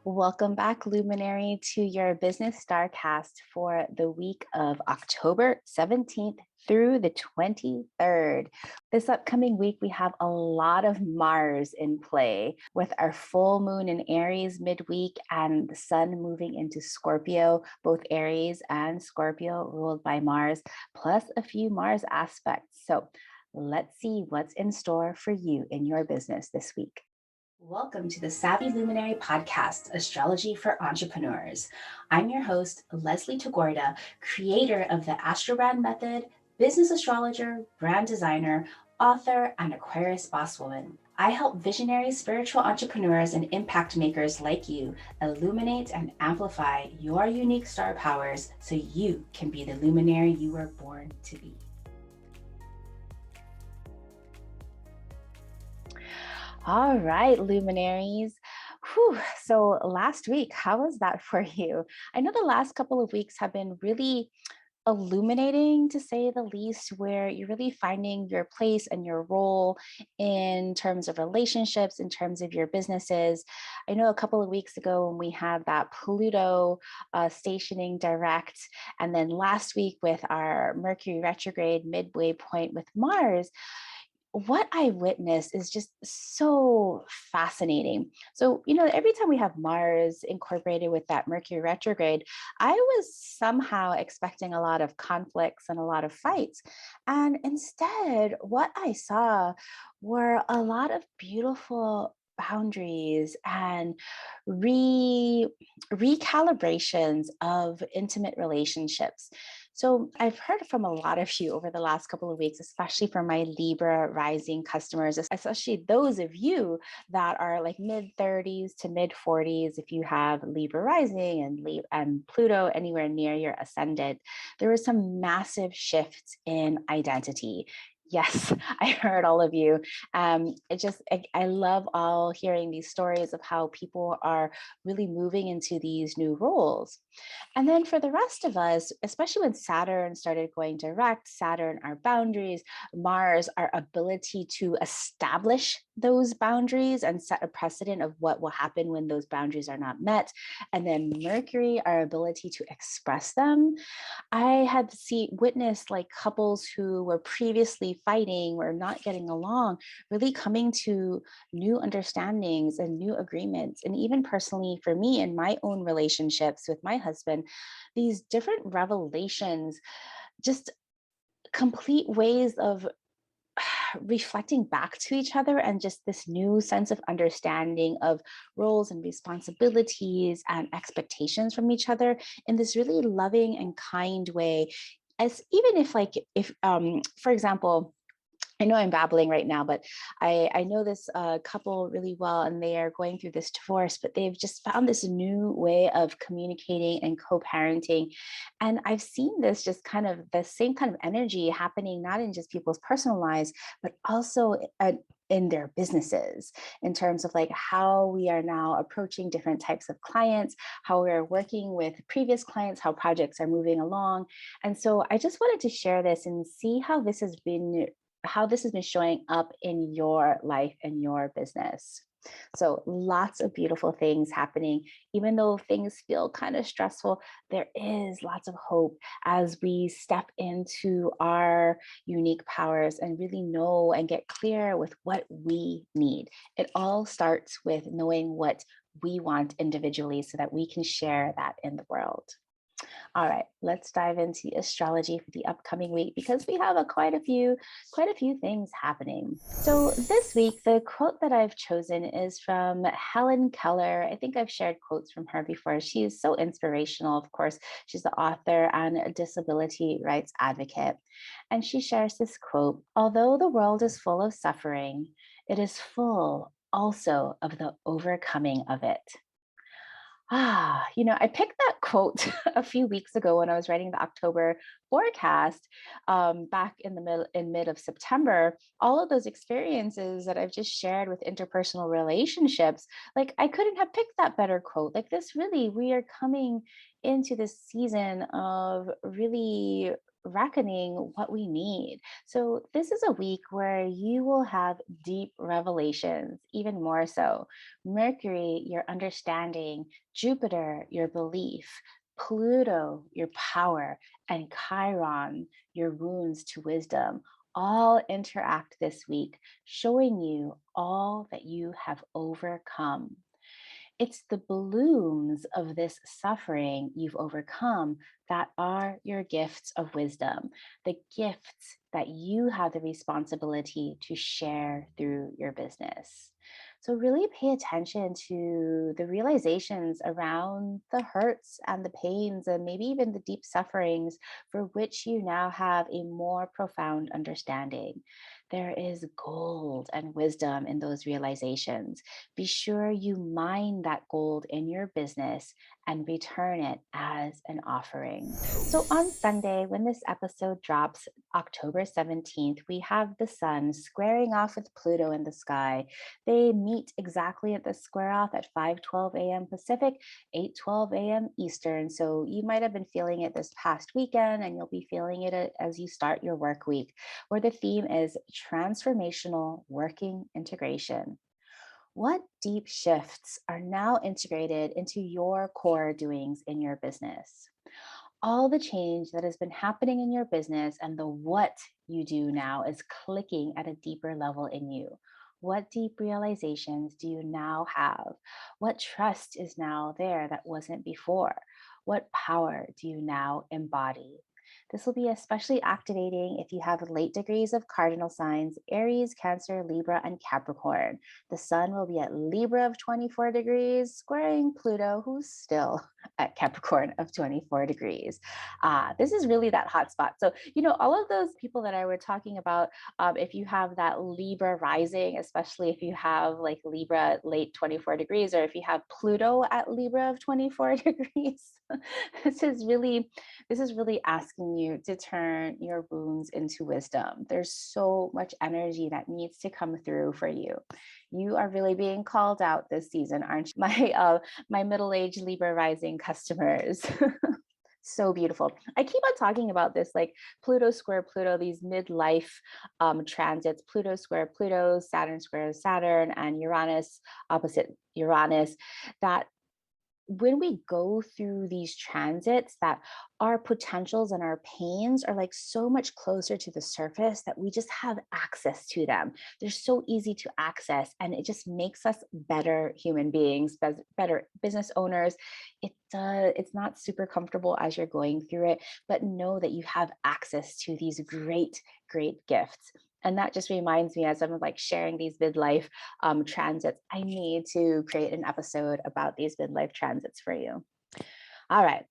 Welcome back, Luminary, to your Business StarCast for the week of October 17th through the 23rd. This upcoming week, we have a lot of Mars in play with our full moon in Aries midweek and the sun moving into Scorpio, both Aries and Scorpio ruled by Mars, plus a few Mars aspects. So let's see what's in store for you in your business this week. Welcome to the Savvy Luminary podcast, Astrology for Entrepreneurs. I'm your host, Leslie Tagorda, creator of the Astrobrand Method, business astrologer, brand designer, author, and Aquarius boss woman. I help visionary spiritual entrepreneurs and impact makers like you illuminate and amplify your unique star powers so you can be the luminary you were born to be. All right, luminaries. Whew. So last week, how was that for you? I know the last couple of weeks have been really illuminating, to say the least, where you're really finding your place and your role in terms of relationships, in terms of your businesses. I know a couple of weeks ago when we had that Pluto stationing direct, and then last week with our Mercury retrograde midway point with Mars, what I witnessed is just so fascinating. So, every time we have Mars incorporated with that Mercury retrograde, I was somehow expecting a lot of conflicts and a lot of fights. And instead, what I saw were a lot of beautiful boundaries and recalibrations of intimate relationships. So I've heard from a lot of you over the last couple of weeks, especially from my Libra Rising customers, especially those of you that are like mid 30s to mid 40s. If you have Libra Rising and Pluto anywhere near your ascendant, there were some massive shifts in identity. Yes, I heard all of you. I love all hearing these stories of how people are really moving into these new roles. And then for the rest of us, especially when Saturn started going direct, Saturn, our boundaries, Mars, our ability to establish those boundaries and set a precedent of what will happen when those boundaries are not met. And then Mercury, our ability to express them. I had witnessed like couples who were previously fighting or not getting along, really coming to new understandings and new agreements. And even personally for me in my own relationships with my husband, these different revelations, just complete ways of reflecting back to each other and just this new sense of understanding of roles and responsibilities and expectations from each other in this really loving and kind way. As even if for example, I know I'm babbling right now, but I know this couple really well, and they are going through this divorce, but they've just found this new way of communicating and co-parenting. And I've seen this just kind of the same kind of energy happening, not in just people's personal lives, but also in their businesses, in terms of like how we are now approaching different types of clients, how we're working with previous clients, how projects are moving along. And so I just wanted to share this and see how this has been showing up in your life and your business. So lots of beautiful things happening. Even though things feel kind of stressful, there is lots of hope as we step into our unique powers and really know and get clear with what we need. It all starts with knowing what we want individually so that we can share that in the world. All right, let's dive into astrology for the upcoming week because we have quite a few things happening. So this week, the quote that I've chosen is from Helen Keller. I think I've shared quotes from her before. She is so inspirational. Of course, she's the author and a disability rights advocate. And she shares this quote: "Although the world is full of suffering, it is full also of the overcoming of it." I picked that quote a few weeks ago when I was writing the October forecast, back in mid of September. All of those experiences that I've just shared with interpersonal relationships, like I couldn't have picked that better quote. Like this, really, we are coming into this season of really reckoning what we need. So, this is a week where you will have deep revelations, even more so. Mercury, your understanding, Jupiter, your belief, Pluto, your power, and Chiron, your wounds to wisdom, all interact this week, showing you all that you have overcome. It's the blooms of this suffering you've overcome that are your gifts of wisdom, the gifts that you have the responsibility to share through your business. So, really pay attention to the realizations around the hurts and the pains, and maybe even the deep sufferings for which you now have a more profound understanding. There is gold and wisdom in those realizations. Be sure you mine that gold in your business and return it as an offering. So on Sunday, when this episode drops, October 17th, we have the sun squaring off with Pluto in the sky. They meet exactly at the square off at 5:12 a.m. Pacific, 8:12 a.m. Eastern. So you might have been feeling it this past weekend, and you'll be feeling it as you start your work week, where the theme is transformational working integration. What deep shifts are now integrated into your core doings in your business? All the change that has been happening in your business and the what you do now is clicking at a deeper level in you. What deep realizations do you now have? What trust is now there that wasn't before? What power do you now embody? This will be especially activating if you have late degrees of cardinal signs Aries, Cancer, Libra, and Capricorn. The sun will be at Libra of 24 degrees, squaring Pluto, who's still at Capricorn of 24 degrees. This is really that hot spot. So, all of those people that I were talking about, if you have that Libra rising, especially if you have like Libra late 24 degrees, or if you have Pluto at Libra of 24 degrees, this is really asking you to turn your wounds into wisdom. There's so much energy that needs to come through for you. You are really being called out this season, aren't you? My middle-aged Libra rising customers. So beautiful. I keep on talking about this, like Pluto square Pluto, these midlife transits, Pluto square Pluto, Saturn square Saturn, and Uranus opposite Uranus, that when we go through these transits, that our potentials and our pains are like so much closer to the surface that we just have access to them. They're so easy to access, and it just makes us better human beings, better business owners. It's not super comfortable as you're going through it, but know that you have access to these great gifts. And that just reminds me, as I'm like sharing these midlife transits, I need to create an episode about these midlife transits for you. All right,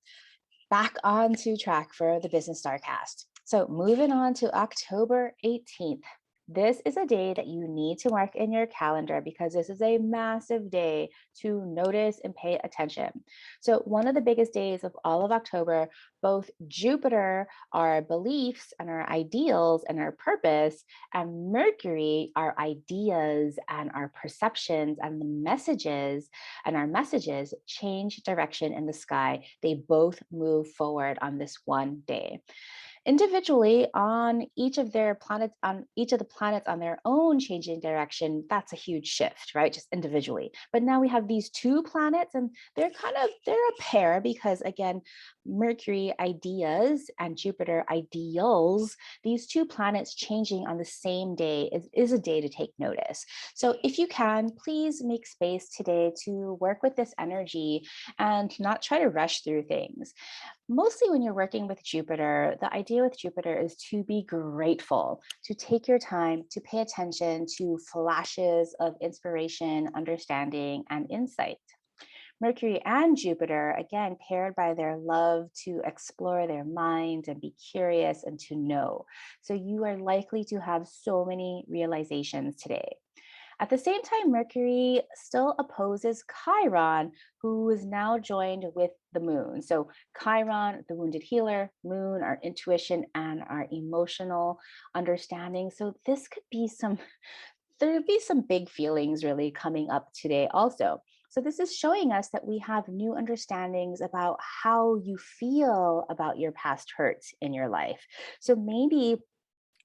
back on to track for the Business StarCast. So moving on to October 18th. This is a day that you need to mark in your calendar because this is a massive day to notice and pay attention. So, one of the biggest days of all of October, both Jupiter, our beliefs and our ideals and our purpose, and Mercury, our ideas and our perceptions and the messages and our messages change direction in the sky. They both move forward on this one day. Individually, on each of their planets, on each of the planets on their own changing direction, that's a huge shift, right? Just individually. But now we have these two planets, and they're a pair because, again, Mercury ideas and Jupiter ideals, these two planets changing on the same day is a day to take notice. So if you can, please make space today to work with this energy and not try to rush through things. Mostly when you're working with Jupiter, the idea with Jupiter is to be grateful, to take your time, to pay attention to flashes of inspiration, understanding, and insight. Mercury and Jupiter, again, paired by their love to explore their mind and be curious and to know. So you are likely to have so many realizations today. At the same time, Mercury still opposes Chiron, who is now joined with the moon. So, Chiron, the wounded healer, moon, our intuition and our emotional understanding. So, there would be some big feelings really coming up today also. So this is showing us that we have new understandings about how you feel about your past hurts in your life. So maybe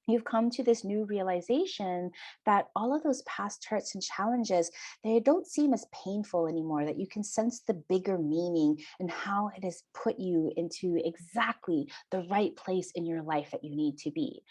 you've come to this new realization that all of those past hurts and challenges, they don't seem as painful anymore, that you can sense the bigger meaning and how it has put you into exactly the right place in your life that you need to be.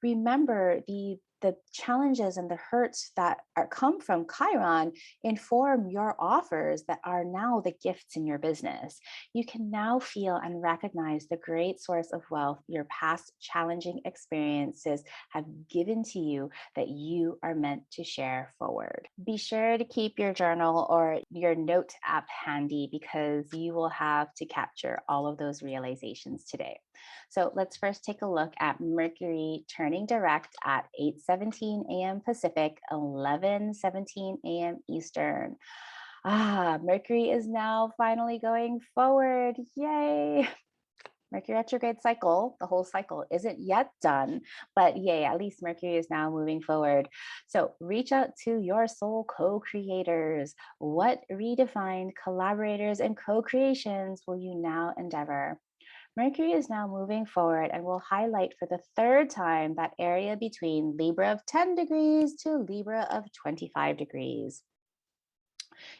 Remember, the challenges and the hurts that come from Chiron inform your offers that are now the gifts in your business. You can now feel and recognize the great source of wealth your past challenging experiences have given to you that you are meant to share forward. Be sure to keep your journal or your note app handy because you will have to capture all of those realizations today. So let's first take a look at Mercury turning direct at 8:17 a.m. Pacific, 11:17 a.m. Eastern. Mercury is now finally going forward. Yay! Mercury retrograde cycle, the whole cycle isn't yet done, but yay, at least Mercury is now moving forward. So reach out to your soul co-creators. What redefined collaborators and co-creations will you now endeavor? Mercury is now moving forward and will highlight for the third time that area between Libra of 10 degrees to Libra of 25 degrees.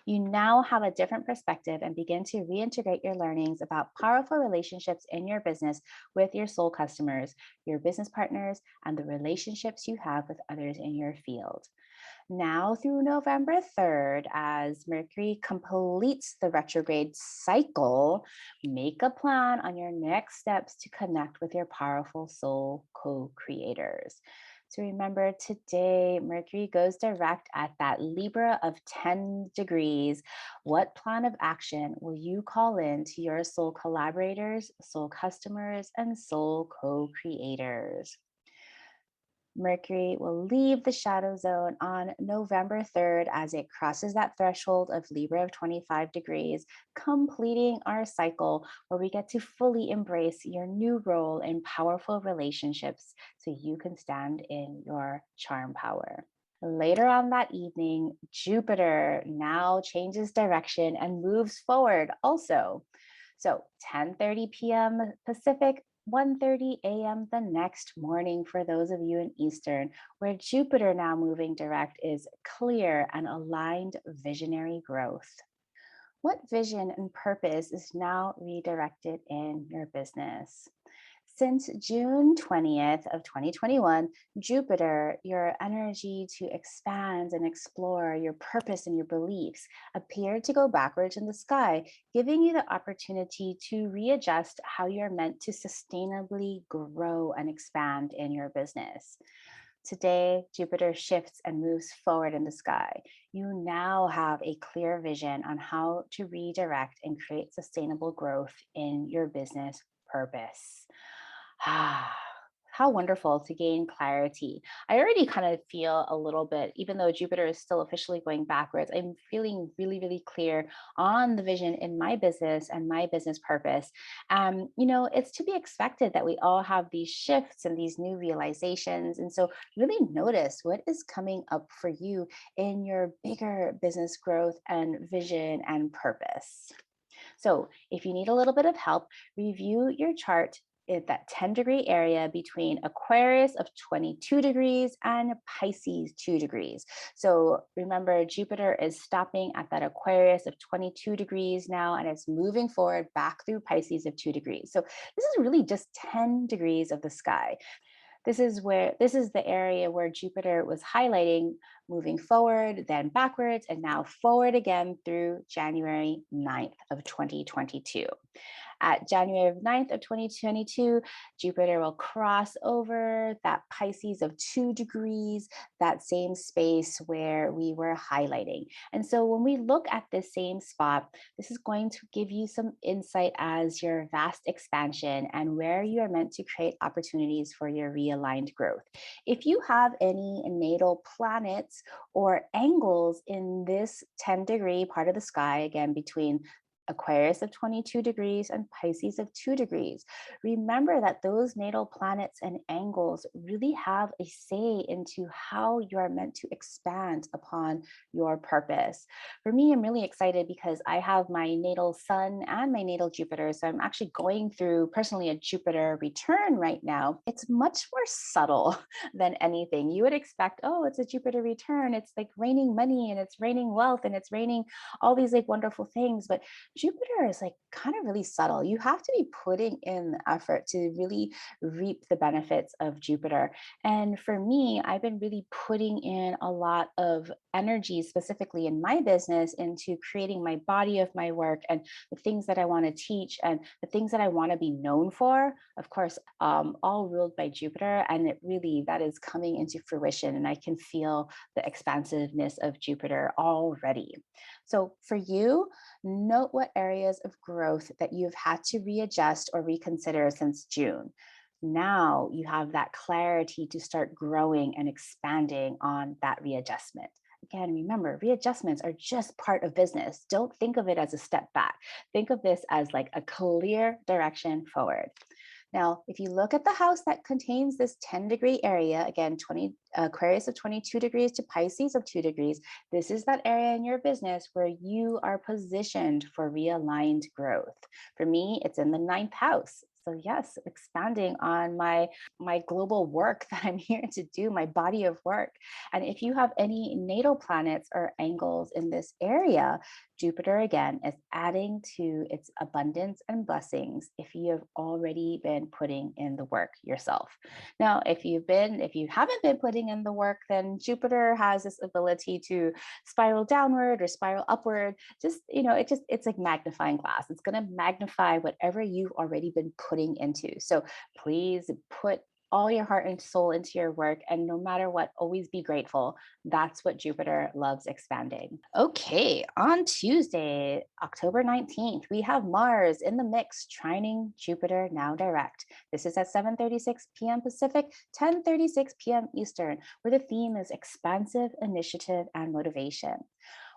You now have a different perspective and begin to reintegrate your learnings about powerful relationships in your business with your soul customers, your business partners, and the relationships you have with others in your field. Now through November 3rd, as Mercury completes the retrograde cycle, make a plan on your next steps to connect with your powerful soul co-creators. So remember, today, Mercury goes direct at that Libra of 10 degrees. What plan of action will you call in to your soul collaborators, soul customers, and soul co-creators? Mercury will leave the shadow zone on November 3rd as it crosses that threshold of Libra of 25 degrees, completing our cycle where we get to fully embrace your new role in powerful relationships so you can stand in your charm power. Later on that evening, Jupiter now changes direction and moves forward also. So 10:30 p.m. Pacific, 1:30 a.m. the next morning for those of you in Eastern, where Jupiter now moving direct is clear and aligned visionary growth. What vision and purpose is now redirected in your business? Since June 20th of 2021, Jupiter, your energy to expand and explore your purpose and your beliefs, appeared to go backwards in the sky, giving you the opportunity to readjust how you're meant to sustainably grow and expand in your business. Today, Jupiter shifts and moves forward in the sky. You now have a clear vision on how to redirect and create sustainable growth in your business purpose. How wonderful to gain clarity. I already kind of feel a little bit, even though Jupiter is still officially going backwards, I'm feeling really, really clear on the vision in my business and my business purpose. It's to be expected that we all have these shifts and these new realizations. And so really notice what is coming up for you in your bigger business growth and vision and purpose. So if you need a little bit of help, review your chart at that 10-degree area between Aquarius of 22 degrees and Pisces 2 degrees. So remember, Jupiter is stopping at that Aquarius of 22 degrees now, and it's moving forward back through Pisces of 2 degrees. So this is really just 10 degrees of the sky. This is the area where Jupiter was highlighting, moving forward, then backwards, and now forward again through January 9th of 2022. At January 9th of 2022, Jupiter will cross over that Pisces of 2 degrees, that same space where we were highlighting. And so when we look at this same spot, this is going to give you some insight as your vast expansion and where you are meant to create opportunities for your realigned growth. If you have any natal planets or angles in this 10-degree part of the sky, again, between Aquarius of 22 degrees, and Pisces of 2 degrees. Remember that those natal planets and angles really have a say into how you are meant to expand upon your purpose. For me, I'm really excited because I have my natal sun and my natal Jupiter. So I'm actually going through personally a Jupiter return right now. It's much more subtle than anything. You would expect, oh, it's a Jupiter return. It's like raining money and it's raining wealth and it's raining all these like wonderful things. But Jupiter is like kind of really subtle. You have to be putting in the effort to really reap the benefits of Jupiter. And for me, I've been really putting in a lot of energy, specifically in my business, into creating my body of my work and the things that I want to teach and the things that I want to be known for. Of course, all ruled by Jupiter. And it really, that is coming into fruition. And I can feel the expansiveness of Jupiter already. So for you, note what areas of growth that you've had to readjust or reconsider since June. Now you have that clarity to start growing and expanding on that readjustment. Again, remember, readjustments are just part of business. Don't think of it as a step back. Think of this as like a clear direction forward. Now, if you look at the house that contains this 10-degree area, again, Aquarius of 22 degrees to Pisces of 2 degrees, this is that area in your business where you are positioned for realigned growth. For me, it's in the ninth house. So yes, expanding on my global work that I'm here to do, my body of work. And if you have any natal planets or angles in this area, Jupiter again is adding to its abundance and blessings if you have already been putting in the work yourself. Now, if you haven't been putting in the work, then Jupiter has this ability to spiral downward or spiral upward. It's like magnifying glass. It's going to magnify whatever you've already been putting into. So please put all your heart and soul into your work. And no matter what, always be grateful. That's what Jupiter loves expanding. Okay, on Tuesday, October 19th, we have Mars in the mix, trining Jupiter now direct. This is at 7:36 p.m. Pacific, 10:36 p.m. Eastern, where the theme is expansive initiative and motivation.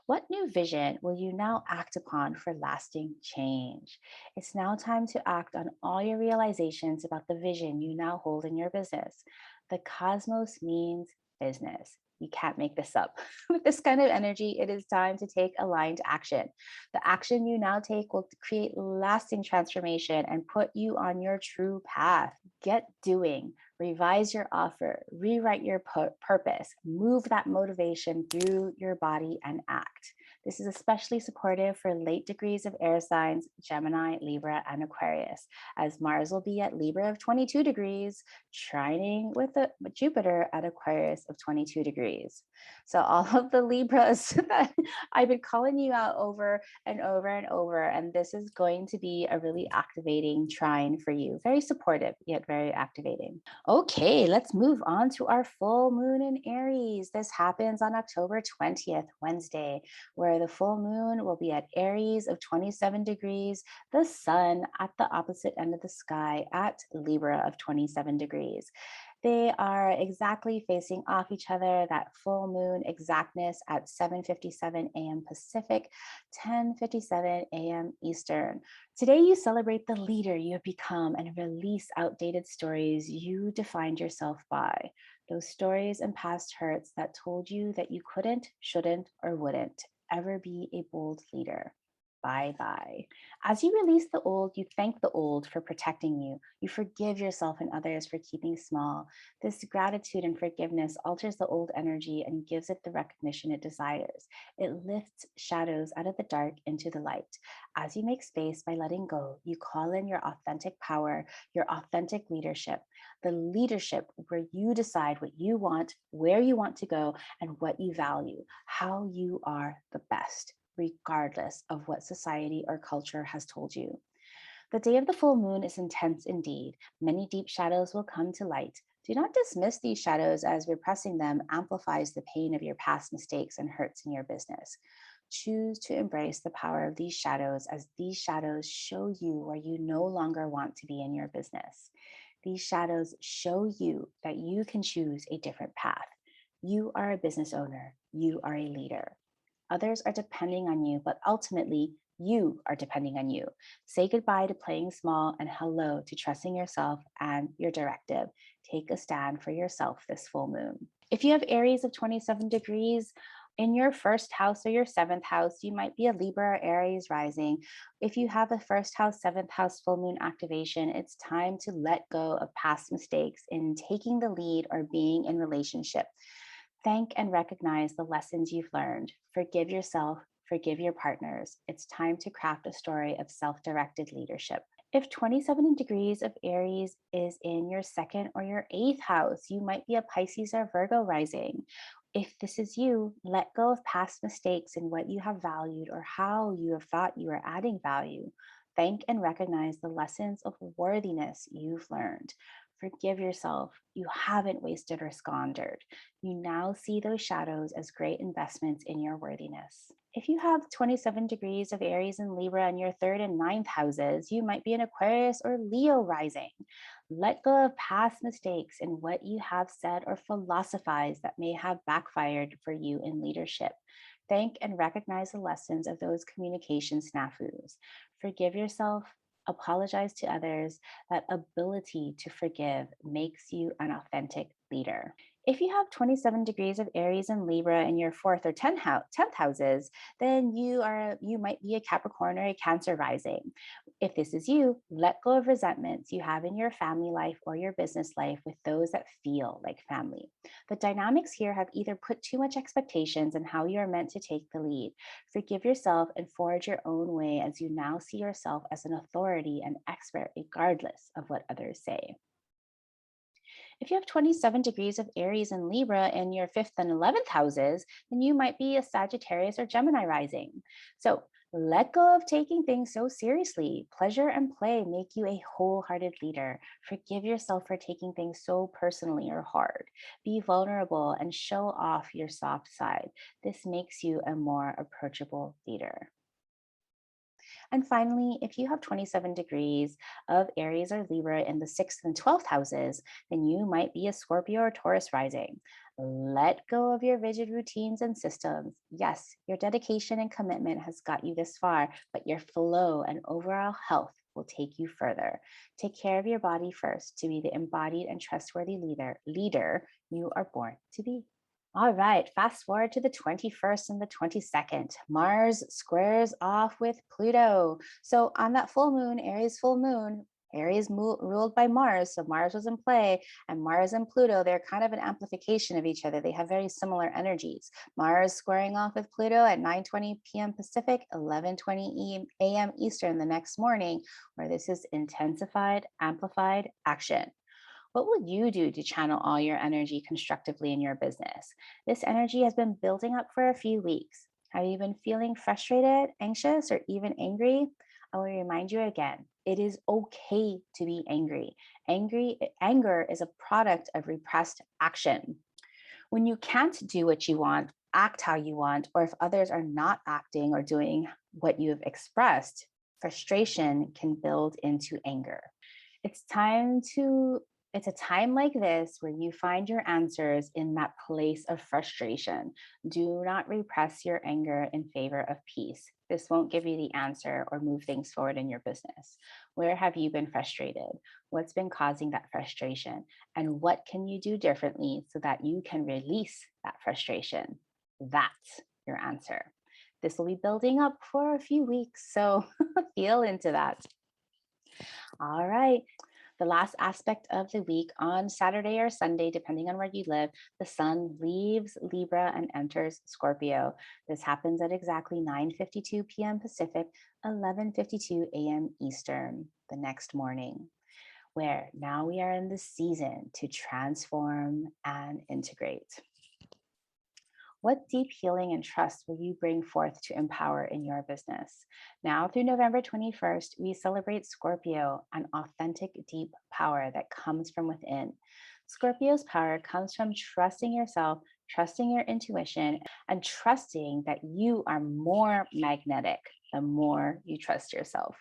What new vision will you now act upon for lasting change? It's now time to act on all your realizations about the vision you now hold in your business. The cosmos means business. You can't make this up. With this kind of energy, it is time to take aligned action. The action you now take will create lasting transformation and put you on your true path. Get doing, revise your offer, rewrite your purpose, move that motivation through your body and act. This is especially supportive for late degrees of air signs, Gemini, Libra, and Aquarius, as Mars will be at Libra of 22 degrees, trining with Jupiter at Aquarius of 22 degrees. So all of the Libras that I've been calling you out over and over and over, and this is going to be a really activating trine for you. Very supportive, yet very activating. Okay, let's move on to our full moon in Aries. This happens on October 20th, Wednesday, where the full moon will be at Aries of 27 degrees, the sun at the opposite end of the sky at Libra of 27 degrees. They are exactly facing off each other, that full moon exactness at 7:57 a.m. Pacific, 10:57 a.m. Eastern. Today, you celebrate the leader you have become and release outdated stories you defined yourself by. Those stories and past hurts that told you that you couldn't, shouldn't, or wouldn't ever be a bold leader. Bye bye. As you release the old, you thank the old for protecting you. You forgive yourself and others for keeping small. This gratitude and forgiveness alters the old energy and gives it the recognition it desires. It lifts shadows out of the dark into the light. As you make space by letting go, you call in your authentic power, your authentic leadership, the leadership where you decide what you want, where you want to go, and what you value, how you are the best, regardless of what society or culture has told you. The day of the full moon is intense indeed. Many deep shadows will come to light. Do not dismiss these shadows, as repressing them amplifies the pain of your past mistakes and hurts in your business. Choose to embrace the power of these shadows, as these shadows show you where you no longer want to be in your business. These shadows show you that you can choose a different path. You are a business owner. You are a leader. Others are depending on you, but ultimately, You are depending on you. Say goodbye to playing small and hello to trusting yourself and your directive. Take a stand for yourself this full moon. If you have Aries of 27 degrees in your first house or your seventh house, you might be a Libra or Aries rising. If you have a first house, seventh house full moon activation, it's time to let go of past mistakes in taking the lead or being in relationship. Thank and recognize the lessons you've learned. Forgive yourself, forgive your partners. It's time to craft a story of self directed leadership. If 27 degrees of Aries is in your second or your eighth house, you might be a Pisces or Virgo rising. If this is you, let go of past mistakes in what you have valued or how you have thought you are adding value. Thank and recognize the lessons of worthiness you've learned. Forgive yourself. You haven't wasted or squandered. You now see those shadows as great investments in your worthiness. If you have 27 degrees of Aries and Libra in your third and ninth houses, you might be an Aquarius or Leo rising. Let go of past mistakes in what you have said or philosophized that may have backfired for you in leadership. Thank and recognize the lessons of those communication snafus. Forgive yourself, apologize to others. That ability to forgive makes you an authentic leader. If you have 27 degrees of Aries and Libra in your fourth or 10th houses, then you might be a Capricorn or a Cancer rising. If this is you, let go of resentments you have in your family life or your business life with those that feel like family. The dynamics here have either put too much expectations in how you are meant to take the lead. Forgive yourself and forge your own way as you now see yourself as an authority and expert, regardless of what others say. If you have 27 degrees of Aries and Libra in your fifth and 11th houses, then you might be a Sagittarius or Gemini rising. So let go of taking things so seriously. Pleasure and play make you a wholehearted leader. Forgive yourself for taking things so personally or hard. Be vulnerable and show off your soft side. This makes you a more approachable leader. And finally, if you have 27 degrees of Aries or Libra in the sixth and 12th houses, then you might be a Scorpio or Taurus rising. Let go of your rigid routines and systems. Yes, your dedication and commitment has got you this far, but your flow and overall health will take you further. Take care of your body first to be the embodied and trustworthy leader you are born to be. All right, fast forward to the 21st and the 22nd. Mars squares off with Pluto. So on that full moon, ruled by Mars. So Mars was in play, and Mars and Pluto, they're kind of an amplification of each other. They have very similar energies. Mars squaring off with Pluto at 9:20 p.m. Pacific, 11:20 a.m. Eastern the next morning, where this is intensified, amplified action. What will you do to channel all your energy constructively in your business? This energy has been building up for a few weeks. Have you been feeling frustrated, anxious, or even angry? I will remind you again, it is okay to be angry. Anger is a product of repressed action. When you can't do what you want, act how you want, or if others are not acting or doing what you have expressed, frustration can build into anger. It's time to it's a time like this where you find your answers in that place of frustration. Do not repress your anger in favor of peace. This won't give you the answer or move things forward in your business. Where have you been frustrated? What's been causing that frustration? And what can you do differently so that you can release that frustration? That's your answer. This will be building up for a few weeks, so feel into that. All right. The last aspect of the week on Saturday or Sunday, depending on where you live, the sun leaves Libra and enters Scorpio. This happens at exactly 9:52 p.m. Pacific, 11:52 a.m. Eastern the next morning, where now we are in the season to transform and integrate. What deep healing and trust will you bring forth to empower in your business? Now through November 21st, we celebrate Scorpio, an authentic, deep power that comes from within. Scorpio's power comes from trusting yourself, trusting your intuition, and trusting that you are more magnetic the more you trust yourself.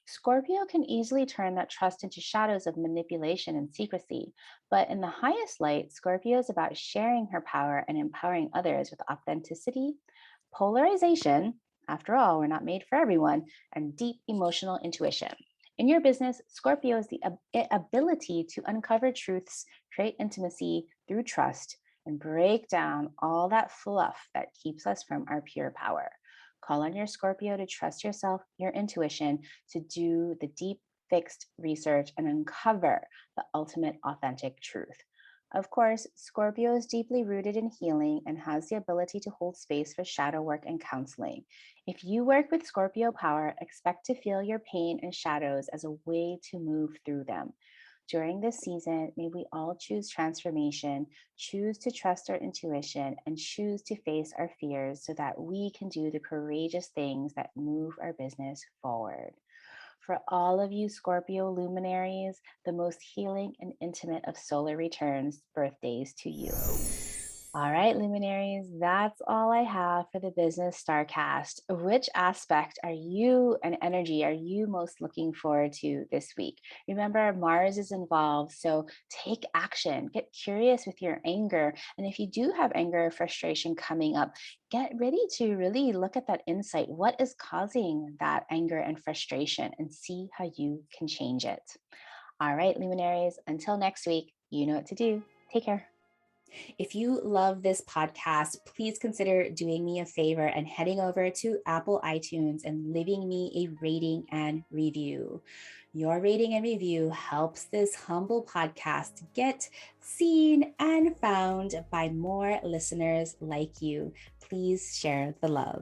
Scorpio can easily turn that trust into shadows of manipulation and secrecy. But in the highest light, Scorpio is about sharing her power and empowering others with authenticity, polarization, After all, we're not made for everyone, and deep emotional intuition. In your business, Scorpio is the ability to uncover truths, create intimacy through trust, and break down all that fluff that keeps us from our pure power. Call on your Scorpio to trust yourself, your intuition, to do the deep, fixed research and uncover the ultimate authentic truth. Of course, Scorpio is deeply rooted in healing and has the ability to hold space for shadow work and counseling. If you work with Scorpio power, expect to feel your pain and shadows as a way to move through them. During this season, may we all choose transformation, choose to trust our intuition, and choose to face our fears so that we can do the courageous things that move our business forward. For all of you Scorpio luminaries, the most healing and intimate of solar returns, birthdays to you. All right, luminaries, that's all I have for the Business Starcast. Which aspect are you and energy are you most looking forward to this week? Remember, Mars is involved, so take action. Get curious with your anger. And if you do have anger or frustration coming up, get ready to really look at that insight. What is causing that anger and frustration and see how you can change it. All right, luminaries, until next week, you know what to do. Take care. If you love this podcast, please consider doing me a favor and heading over to Apple iTunes and leaving me a rating and review. Your rating and review helps this humble podcast get seen and found by more listeners like you. Please share the love.